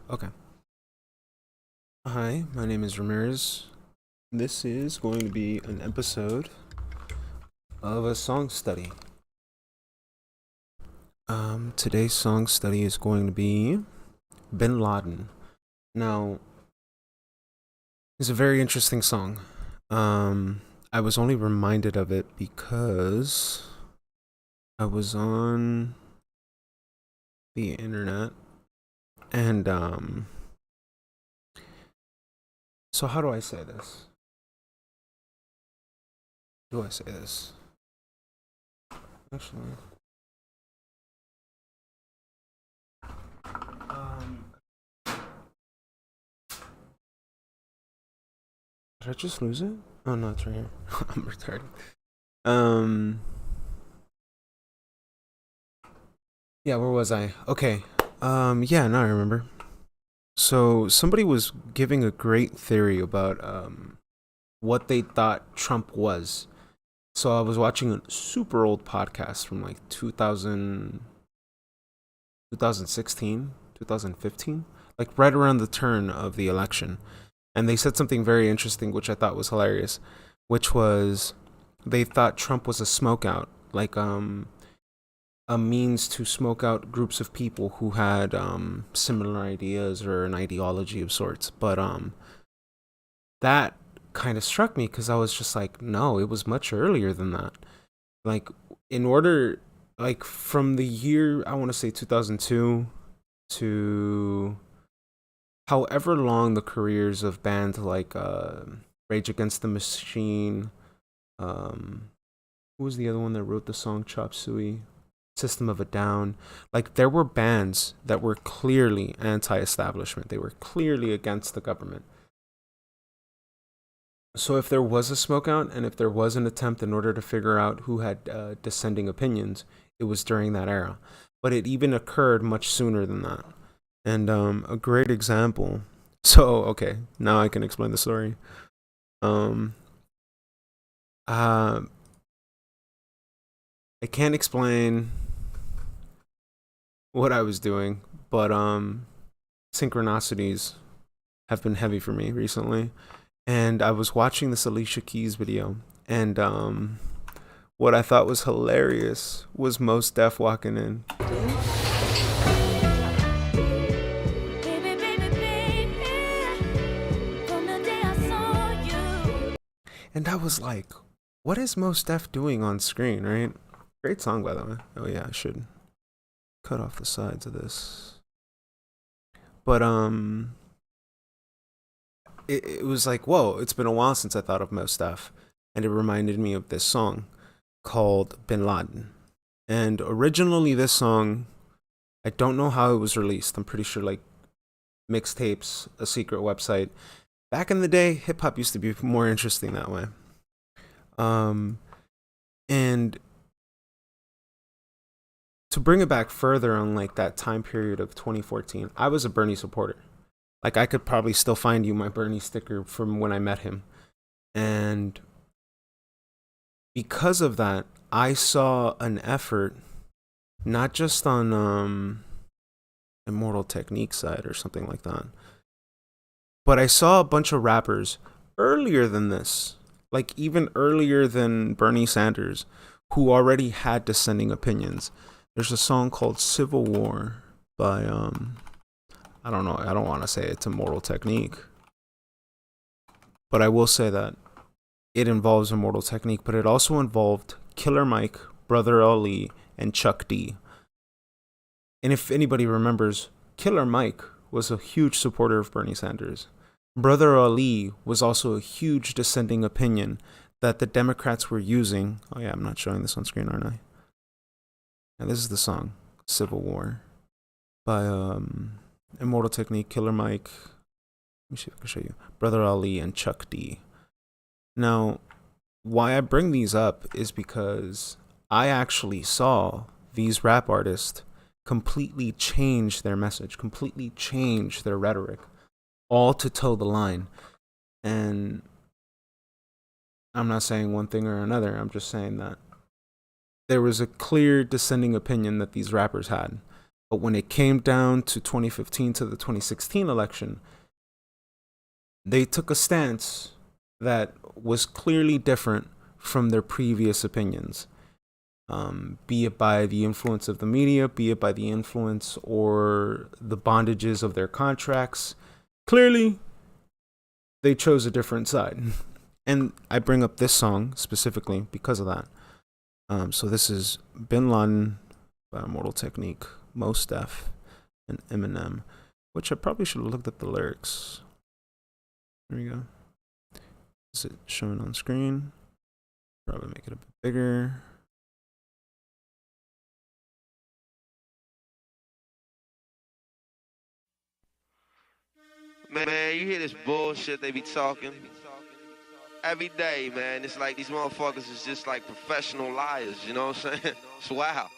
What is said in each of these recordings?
Okay. Hi, my name is Ramirez. This is going to be an episode of a song study. Today's song study is going to be Bin Laden. Now, it's a very interesting song. I was only reminded of it because I was on the internet and so how do I say this? Do I say this? Actually, um, did I just lose it? Oh no, it's right here. I'm retarded. Um, yeah, where was I? Okay. Yeah, now I remember. So somebody was giving a great theory about what they thought Trump was. So I was watching a super old podcast from like 2016, 2015, like right around the turn of the election. And they said something very interesting, which I thought was hilarious, which was they thought Trump was a smokeout, like a means to smoke out groups of people who had similar ideas or an ideology of sorts. But that kind of struck me because I was just like, no, it was much earlier than that. Like, in order, like, from the year, I want to say 2002 to however long the careers of bands like Rage Against the Machine, um, who was the other one that wrote the song Chop Suey? System of a Down. Like, there were bands that were clearly anti-establishment. They were clearly against the government. So if there was a smokeout and if there was an attempt in order to figure out who had dissenting opinions, it was during that era. But it even occurred much sooner than that. And a great example. So okay, now I can explain the story. Um, uh, I can't explain what I was doing, but synchronicities have been heavy for me recently. And I was watching this Alicia Keys video, and what I thought was hilarious was Mos Def walking in, and I was like, "What is Mos Def doing on screen?" Right? Great song, by the way. Oh yeah, I should cut off the sides of this, but it was like, whoa, it's been a while since I thought of Mos Def, and it reminded me of this song called Bin Laden. And originally, this song, I don't know how it was released. I'm pretty sure like mixtapes, a secret website. Back in the day, hip hop used to be more interesting that way. Um, and to bring it back further on like that time period of 2014, I was a Bernie supporter. Like I could probably still find you my Bernie sticker from when I met him. And because of that, I saw an effort not just on Immortal Technique side or something like that, but I saw a bunch of rappers earlier than this, like even earlier than Bernie Sanders, who already had dissenting opinions. There's a song called Civil War by I don't know, I don't want to say it's Immortal Technique, but I will say that it involves Immortal Technique, but it also involved Killer Mike, Brother Ali, and Chuck D. And if anybody remembers, Killer Mike was a huge supporter of Bernie Sanders. Brother Ali was also a huge dissenting opinion that the Democrats were using. Oh, yeah, I'm not showing this on screen, aren't I? And this is the song, Civil War, by Immortal Technique, Killer Mike. Let me see if I can show you. Brother Ali and Chuck D. Now, why I bring these up is because I actually saw these rap artists completely change their message, completely change their rhetoric, all to toe the line. And I'm not saying one thing or another, I'm just saying that there was a clear dissenting opinion that these rappers had. But when it came down to 2015 to the 2016 election, they took a stance that was clearly different from their previous opinions. Be it by the influence of the media, be it by the influence or the bondages of their contracts. Clearly, they chose a different side. And I bring up this song specifically because of that. So this is Bin Laden by Immortal Technique, Mos Def, and Eminem, which I probably should have looked at the lyrics. There we go. Is it showing on screen? Probably make it a bit bigger. Man, you hear this bullshit they be talking every day, man. It's like these motherfuckers is just like professional liars, you know what I'm saying? It's wow.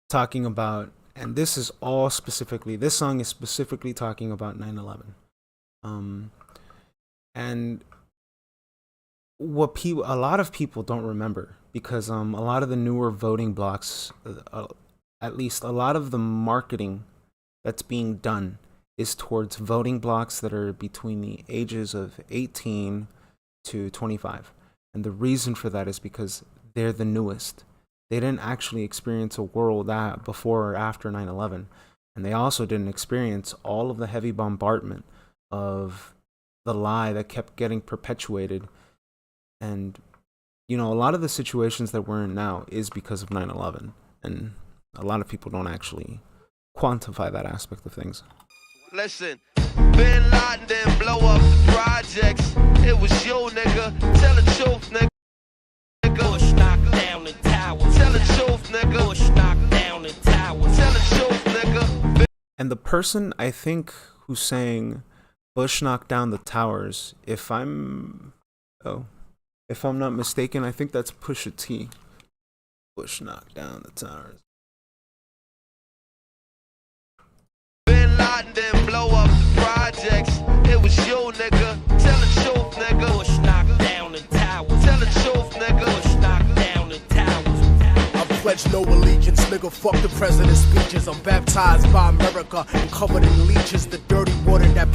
Talking about, and this is all specifically, this song is specifically talking about 9/11. And what a lot of people don't remember, because a lot of the newer voting blocks, at least a lot of the marketing that's being done is towards voting blocks that are between the ages of 18 to 25. And the reason for that is because they're the newest. They didn't actually experience a world that before or after 9/11. And they also didn't experience all of the heavy bombardment of the lie that kept getting perpetuated. And, you know, a lot of the situations that we're in now is because of 9/11. And a lot of people don't actually quantify that aspect of things. Listen, Bin Laden didn't blow up the projects. It was you, nigga. Tell the truth, nigga. Bush knocked down the tower. Tell the truth, nigga. Bush knocked down the tower. Tell the truth, nigga. And the person, I think, who's saying Bush knocked down the towers, if I'm not mistaken, I think that's Pusha T. Bush knocked down the towers. Bin Laden didn't blow up the projects. It was you, nigga. Tell the truth, nigga. Bush knocked down the tower. Tell the truth, nigga. Bush knocked down the towers. I pledge no allegiance, nigga. Fuck the president's speeches. I'm baptized by America and covered in leeches. The dirty water that.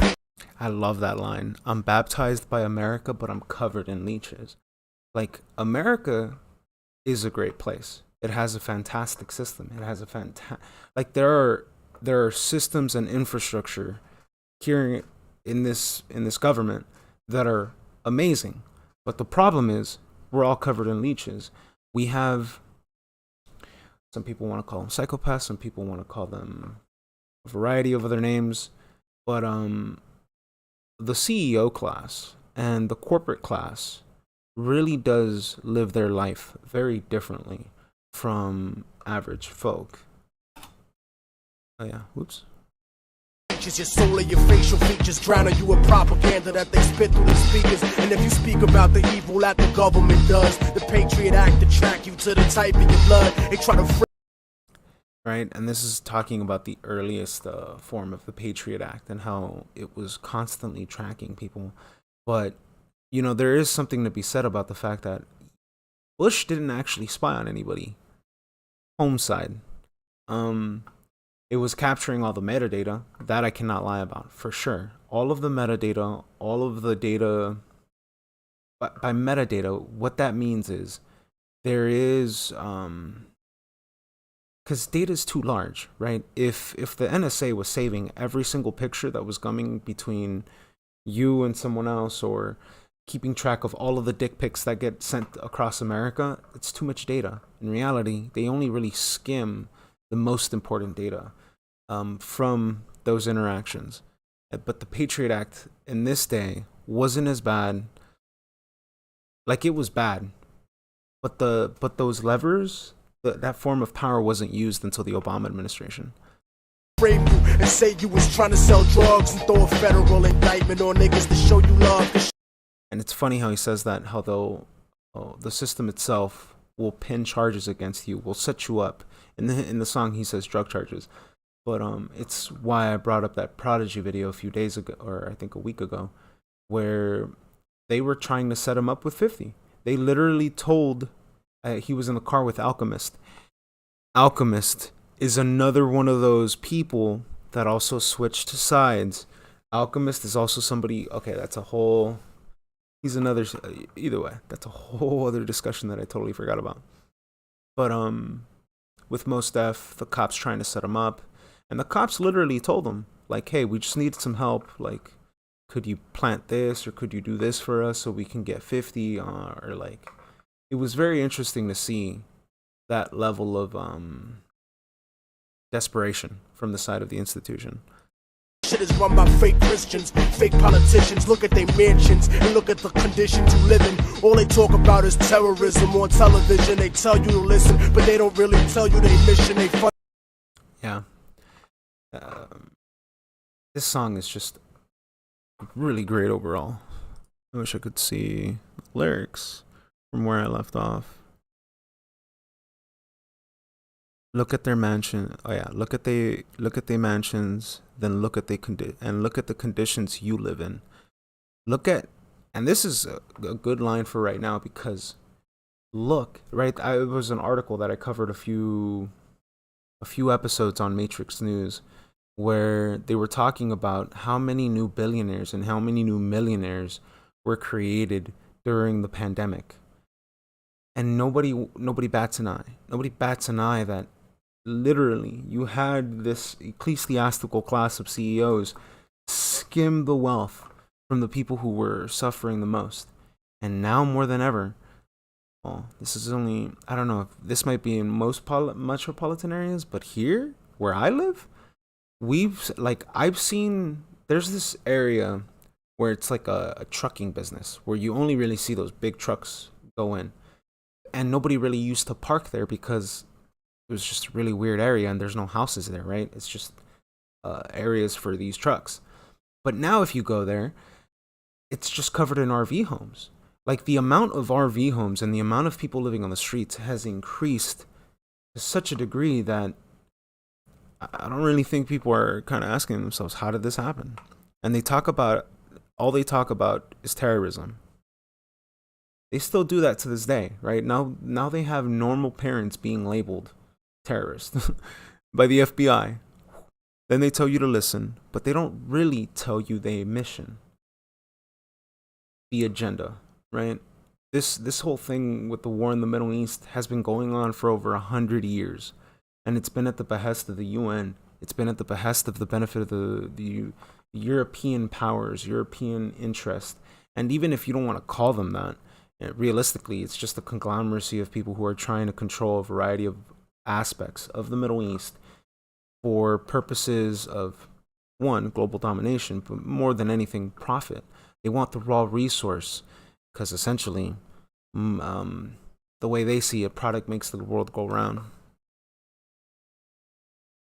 I love that line. I'm baptized by America, but I'm covered in leeches. Like, America is a great place. It has a fantastic system. It has a like there are systems and infrastructure here in this government that are amazing. But the problem is we're all covered in leeches. We have, some people want to call them psychopaths, some people want to call them a variety of other names, but the CEO class and the corporate class really does live their life very differently from average folk. Oh yeah, whoops. Your soul and your facial features drowning you in propaganda that they spit through the speakers. And if you speak about the evil that the government does, the Patriot Act to track you to the type of your blood. They try to right, and this is talking about the earliest form of the Patriot Act and how it was constantly tracking people. But, you know, there is something to be said about the fact that Bush didn't actually spy on anybody. Home side. It was capturing all the metadata. That I cannot lie about, for sure. All of the metadata, all of the data. By metadata, what that means is there is... because data is too large, right? If the NSA was saving every single picture that was coming between you and someone else, or keeping track of all of the dick pics that get sent across America, it's too much data. In reality, they only really skim the most important data from those interactions. But the Patriot Act in this day wasn't as bad. Like, it was bad, but those levers, that form of power wasn't used until the Obama administration. frame you and say you was trying to sell drugs and throw a federal indictment on niggas to show you love. And it's funny how he says that, how the system itself will pin charges against you, will set you up. In the song, he says drug charges. But it's why I brought up that Prodigy video a few days ago, or I think a week ago, where they were trying to set him up with 50. They literally told, he was in the car with Alchemist. Alchemist is another one of those people that also switched sides. Alchemist is also somebody. Okay, that's a whole. He's another. Either way, that's a whole other discussion that I totally forgot about. But with Mos Def, the cops trying to set him up, and the cops literally told him like, "Hey, we just need some help. Like, could you plant this or could you do this for us so we can get 50 or like." It was very interesting to see that level of desperation from the side of the institution. Shit is run by fake Christians, fake politicians. Look at their mansions and look at the conditions you live in. All they talk about is terrorism on television. They tell you to listen, but they don't really tell you their mission. They fun. Yeah. This song is just really great overall. I wish I could see lyrics from where I left off. Look at their mansion. Oh yeah, look at their mansions. Then look at look at the conditions you live in. Look at, and this is a good line for right now because look, right? It was an article that I covered a few episodes on Matrix News where they were talking about how many new billionaires and how many new millionaires were created during the pandemic. And nobody bats an eye. Nobody bats an eye that literally you had this ecclesiastical class of CEOs skim the wealth from the people who were suffering the most. And now more than ever, well, this is only, I don't know if this might be in most metropolitan areas, but here where I live, I've seen, there's this area where it's like a trucking business where you only really see those big trucks go in. And nobody really used to park there because it was just a really weird area and there's no houses there, right? It's just areas for these trucks. But now if you go there, it's just covered in RV homes. Like the amount of RV homes and the amount of people living on the streets has increased to such a degree that I don't really think people are kind of asking themselves, how did this happen? And all they talk about is terrorism. They still do that to this day, right? Now they have normal parents being labeled terrorists by the FBI. Then they tell you to listen, but they don't really tell you the mission, the agenda, right? This whole thing with the war in the Middle East has been going on for over 100 years, and it's been at the behest of the UN. It's been at the behest of the benefit of the European powers, European interest, and even if you don't want to call them that, realistically, it's just a conglomeracy of people who are trying to control a variety of aspects of the Middle East for purposes of, one, global domination, but more than anything, profit. They want the raw resource because essentially, the way they see it, product makes the world go round.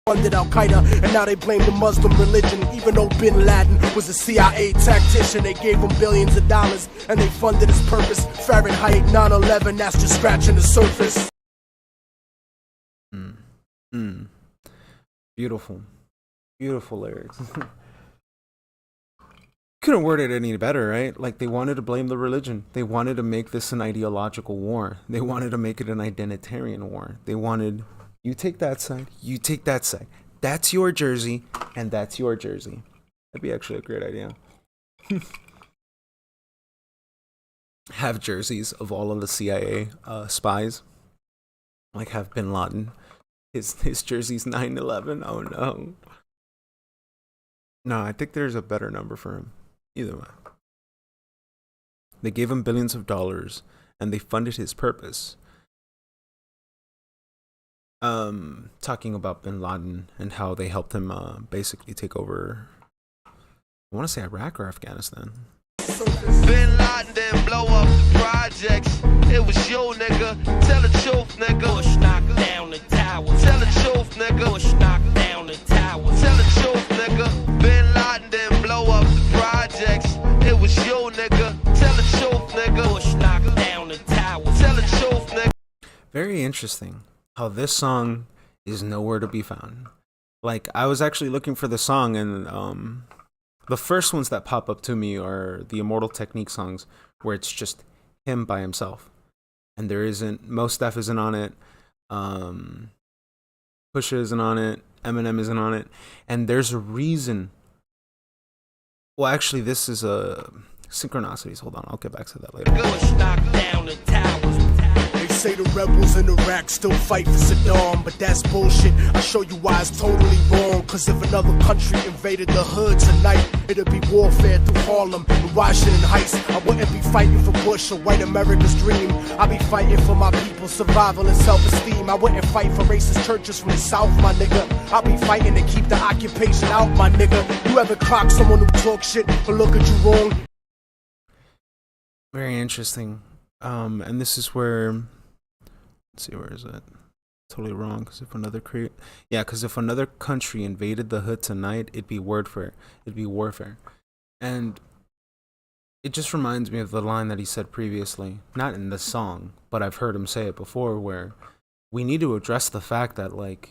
Funded Al Qaeda, and now they blame the Muslim religion. Even though Bin Laden was a CIA tactician, they gave him billions of dollars and they funded his purpose. Fahrenheit 9/11, that's just scratching the surface. Beautiful, beautiful lyrics. Couldn't word it any better, right? Like they wanted to blame the religion. They wanted to make this an ideological war. They wanted to make it an identitarian war. They wanted, you take that side, you take that side. That's your jersey, and that's your jersey. That'd be actually a great idea. Have jerseys of all of the CIA spies. Like have Bin Laden. His jersey's 9/11. Oh no. No, I think there's a better number for him. Either way. They gave him billions of dollars, and they funded his purpose. Talking about Bin Laden and how they helped him basically take over, I want to say Iraq or Afghanistan. Bin Laden didn't blow up the projects. It was you, nigga. Tell the truth, nigga. Bush knocked down the tower. Tell the truth, nigga. Bush knocked down the tower. Tell the truth, nigga. Bin Laden didn't blow up the projects. It was you, nigga. Tell the truth, nigga. Bush knocked down the tower. Tell the truth, nigga. Very interesting how this song is nowhere to be found. Like, I was actually looking for the song, and the first ones that pop up to me are the Immortal Technique songs, where it's just him by himself. And there isn't, most stuff isn't on it. Pusha isn't on it. Eminem isn't on it. And there's a reason. Well, actually, this is a synchronicities. Hold on, I'll get back to that later. Bush knocked down the towers. They say the rebels in Iraq still fight for Saddam, but that's bullshit. I'll show you why it's totally wrong. Cause if another country invaded the hood tonight, it'd be warfare through Harlem and Washington Heights. I wouldn't be fighting for Bush or white America's dream. I'd be fighting for my people's survival and self-esteem. I wouldn't fight for racist churches from the South, my nigga. I'll be fighting to keep the occupation out, my nigga. You ever clock someone who talk shit or look at you wrong? Very interesting. And this is where, let's see, where is it? Totally wrong. Because if another country invaded the hood tonight, it'd be warfare. And it just reminds me of the line that he said previously, not in the song, but I've heard him say it before, where we need to address the fact that, like,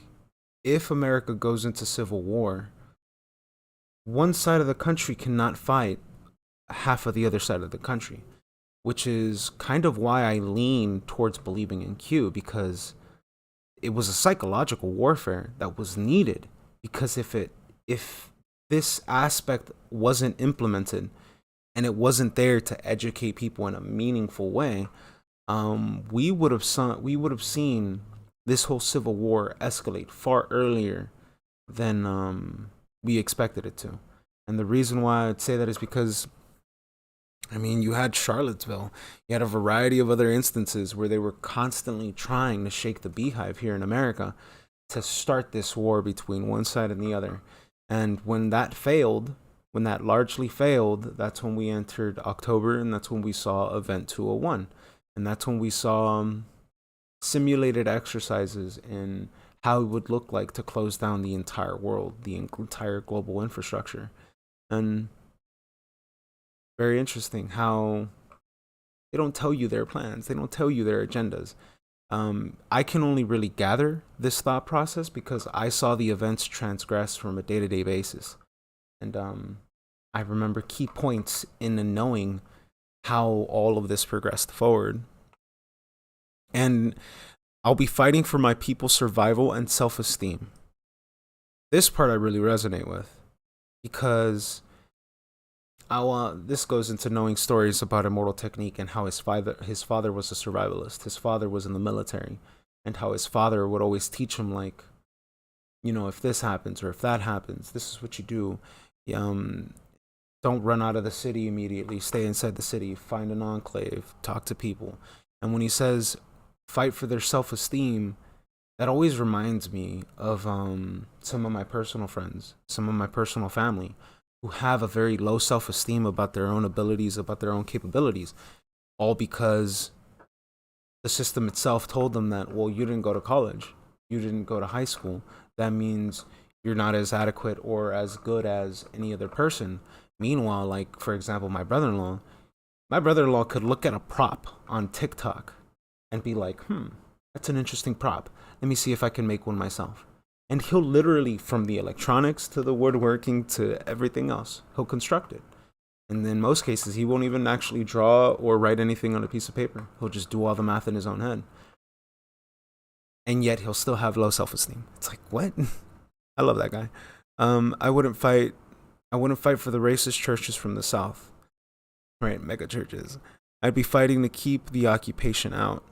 if America goes into civil war, one side of the country cannot fight half of the other side of the country, which is kind of why I lean towards believing in Q, because it was a psychological warfare that was needed. Because if this aspect wasn't implemented and it wasn't there to educate people in a meaningful way, we would have seen this whole civil war escalate far earlier than we expected it to. And the reason why I'd say that is because, I mean, you had Charlottesville. You had a variety of other instances where they were constantly trying to shake the beehive here in America to start this war between one side and the other. And when that largely failed, that's when we entered October, and that's when we saw Event 201. And that's when we saw simulated exercises in how it would look like to close down the entire world, the entire global infrastructure. And very interesting how they don't tell you their plans. They don't tell you their agendas. I can only really gather this thought process because I saw the events transgress from a day-to-day basis. And I remember key points in the knowing how all of this progressed forward. And I'll be fighting for my people's survival and self-esteem. This part I really resonate with because this goes into knowing stories about Immortal Technique and how his father was a survivalist. His father was in the military, and how his father would always teach him, like, you know, if this happens or if that happens, this is what you do. Don't run out of the city immediately. Stay inside the city. Find an enclave. Talk to people. And when he says fight for their self-esteem, that always reminds me of some of my personal friends, some of my personal family, who have a very low self-esteem about their own abilities, about their own capabilities, all because the system itself told them that, well, you didn't go to college, you didn't go to high school, that means you're not as adequate or as good as any other person. Meanwhile, like, for example, my brother-in-law could look at a prop on TikTok and be like, that's an interesting prop. Let me see if I can make one myself. And he'll literally, from the electronics to the woodworking to everything else, he'll construct it. And in most cases, he won't even actually draw or write anything on a piece of paper. He'll just do all the math in his own head. And yet he'll still have low self-esteem. It's like, what? I love that guy. I wouldn't fight for the racist churches from the South. Right, mega churches. I'd be fighting to keep the occupation out.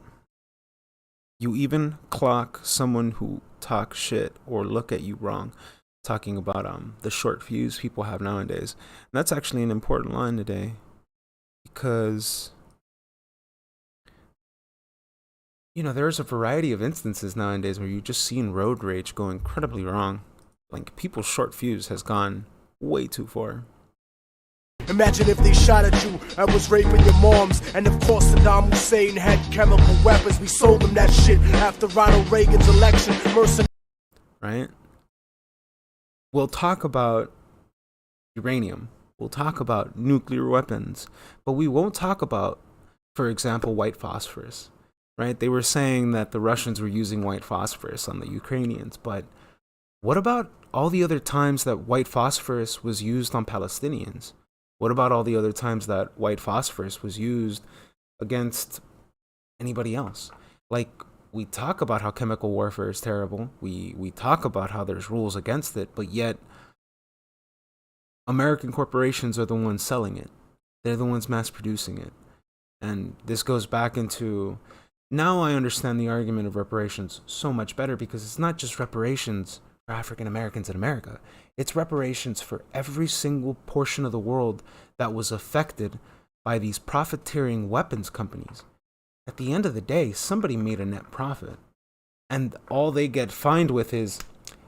You even clock someone who talks shit or look at you wrong, talking about the short fuse people have nowadays. And that's actually an important line today, because you know, there's a variety of instances nowadays where you just seen road rage go incredibly wrong. Like, people's short fuse has gone way too far. Imagine if they shot at you and was raping your moms. And of course Saddam Hussein had chemical weapons. We sold them that shit after Ronald Reagan's election. Right? We'll talk about uranium. We'll talk about nuclear weapons. But we won't talk about, for example, white phosphorus. Right? They were saying that the Russians were using white phosphorus on the Ukrainians. But what about all the other times that white phosphorus was used on Palestinians? What about all the other times that white phosphorus was used against anybody else? Like, we talk about how chemical warfare is terrible. We talk about how there's rules against it, but yet American corporations are the ones selling it. They're the ones mass producing it. And this goes back into, now I understand the argument of reparations so much better, because it's not just reparations for African Americans in America. It's reparations for every single portion of the world that was affected by these profiteering weapons companies. At the end of the day, somebody made a net profit. And all they get fined with is,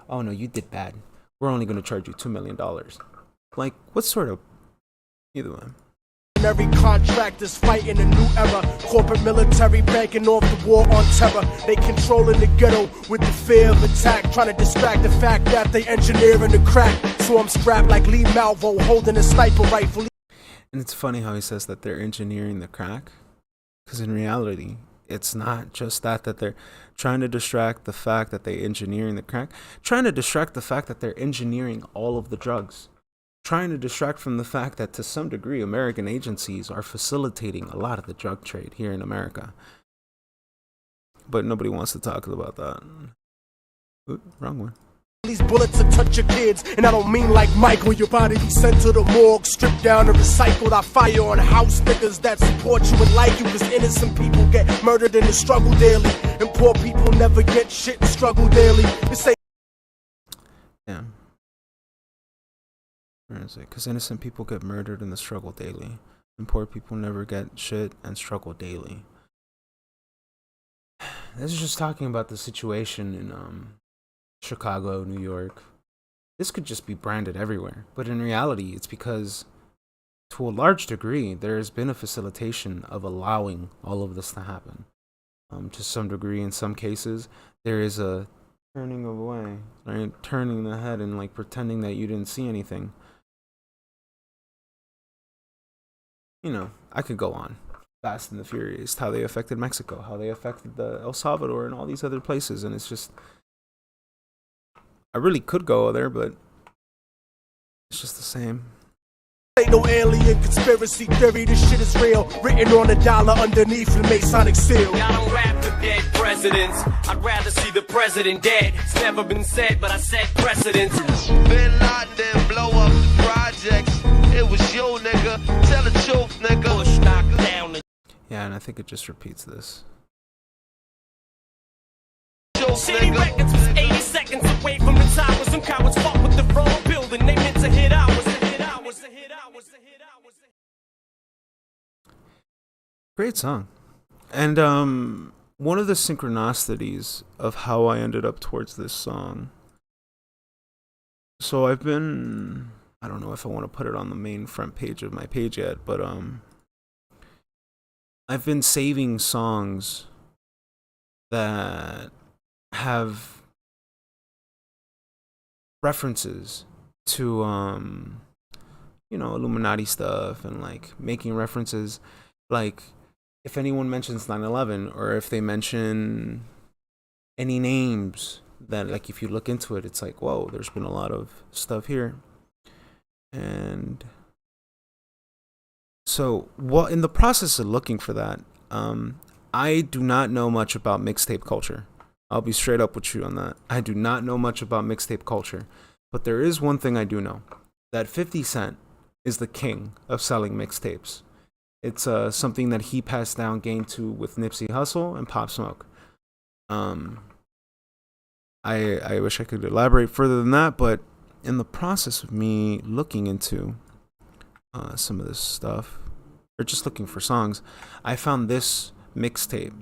oh no, you did bad. We're only going to charge you $2 million. Like, what sort of... Either way. Every contractor's fighting a new era. Corporate military banking off the war on terror. They controlling the ghetto with the fear of attack, trying to distract the fact that they engineering the crack. So I'm strapped like Lee Malvo holding a sniper rifle. And it's funny how he says that they're engineering the crack, because in reality, it's not just that they're trying to distract the fact that they're engineering the crack, trying to distract the fact that they're engineering all of the drugs, trying to distract from the fact that to some degree American agencies are facilitating a lot of the drug trade here in America. But nobody wants to talk about that. Ooh, wrong one. These bullets to touch your kids, and I don't mean like Michael. Your body be sent to the morgue, stripped down and recycled. I fire on house niggas that support you and like you, cause innocent people get murdered in the struggle daily, and poor people never get shit and struggle daily. This ain't... Yeah. Where is it? Because innocent people get murdered in the struggle daily, and poor people never get shit and struggle daily. This is just talking about the situation in Chicago, New York. This could just be branded everywhere, but in reality, it's because to a large degree there has been a facilitation of allowing all of this to happen. To some degree, in some cases, there is a turning away, right? Turning the head and like pretending that you didn't see anything. You know, I could go on. Fast and the Furious, how they affected Mexico, how they affected the El Salvador and all these other places, and it's just, I really could go there, but it's just the same. Ain't no alien conspiracy theory, this shit is real. Written on a dollar underneath the Masonic seal. I don't rap for dead presidents. I'd rather see the president dead. It's never been said, but I set precedents. Bin Laden didn't blow up the projects. It was you, nigga. Tell the truth, nigga. Bush knocked down the Yeah, and I think it just repeats this. truth, City nigga. Records was 80 seconds away from the towers. Some cowards fought with the wrong building. They meant to hit ours. Great song. And one of the synchronicities of how I ended up towards this song. So I don't know if I want to put it on the main front page of my page yet, but I've been saving songs that have references to Illuminati stuff, and like making references, like if anyone mentions 9/11, or if they mention any names that, like, if you look into it, it's like, whoa, there's been a lot of stuff here. And so in the process of looking for that, I do not know much about mixtape culture. I'll be straight up with you on that. I do not know much about mixtape culture, but there is one thing I do know, that 50 Cent is the king of selling mixtapes. It's something that he passed down game to with Nipsey Hussle and Pop Smoke. I wish I could elaborate further than that, but in the process of me looking into some of this stuff, or just looking for songs, I found this mixtape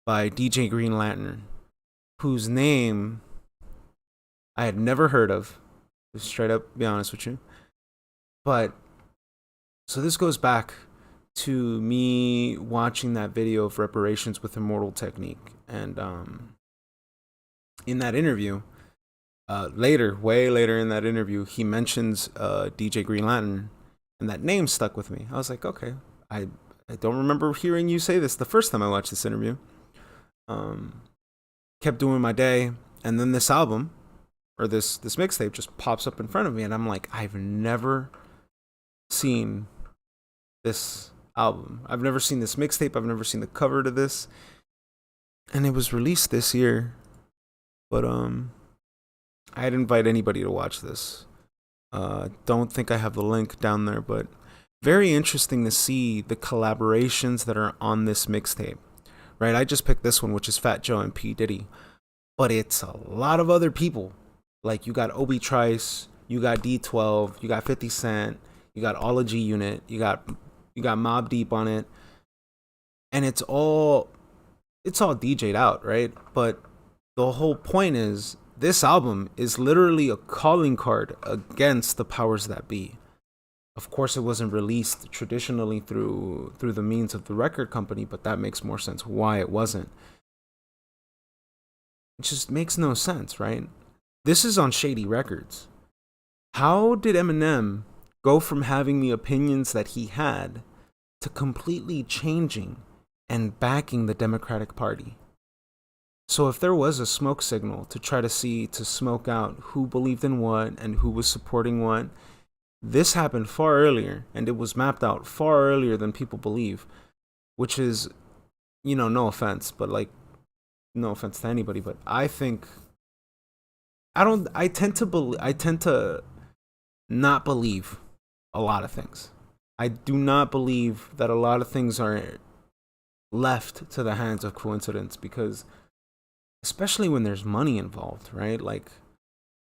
by DJ Green Lantern, whose name I had never heard of, to straight up be honest with you. But so this goes back to me watching that video of reparations with Immortal technique, and in that interview, way later in that interview, he mentions DJ Green Lantern, and that name stuck with me. I was like, okay, I don't remember hearing you say this the first time I watched this interview. Kept doing my day, and then this album, or this mixtape, just pops up in front of me, and I'm like, I've never seen this album. I've never seen this mixtape. I've never seen the cover to this. and it was released this year. But I'd invite anybody to watch this. Don't think I have the link down there, but very interesting to see the collaborations that are on this mixtape. Right, I just picked this one, which is Fat Joe and P Diddy, but it's a lot of other people. Like you got Obi Trice, you got D12, you got 50 Cent, you got All G Unit, you got Mobb Deep on it, and it's all DJ'd out, right? But the whole point is this album is literally a calling card against the powers that be. Of course, it wasn't released traditionally through the means of the record company, but that makes more sense why it wasn't. It just makes no sense, right? This is on Shady Records. How did Eminem go from having the opinions that he had to completely changing and backing the Democratic Party? So if there was a smoke signal to try to smoke out who believed in what and who was supporting what, this happened far earlier, and it was mapped out far earlier than people believe, which is, no offense, but like, no offense to anybody, but I tend to not believe a lot of things. I do not believe that a lot of things are left to the hands of coincidence, because especially when there's money involved, right? Like,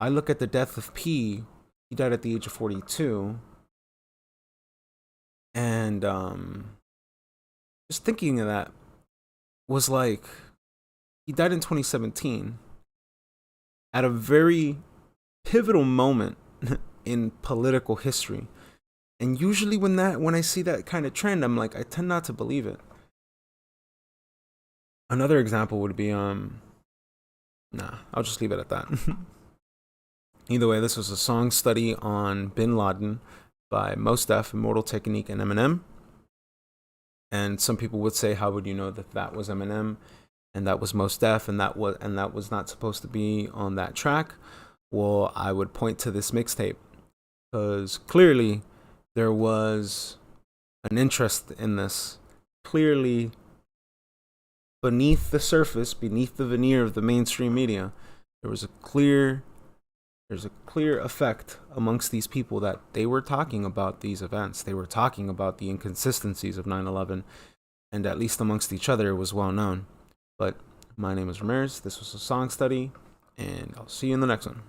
I look at the death of P. He died at the age of 42. And just thinking of that was like, he died in 2017 at a very pivotal moment in political history. And usually when I see that kind of trend, I'm like, I tend not to believe it. Another example would be, I'll just leave it at that. Either way, this was a song study on Bin Laden by Mos Def, Immortal Technique, and Eminem. And some people would say, how would you know that was Eminem and that was Mos Def and that was not supposed to be on that track? Well, I would point to this mixtape, because clearly there was an interest in this. Clearly, beneath the surface, beneath the veneer of the mainstream media, there's a clear effect amongst these people that they were talking about these events. They were talking about the inconsistencies of 9/11, and at least amongst each other, it was well known. But my name is Ramirez. This was a song study, and I'll see you in the next one.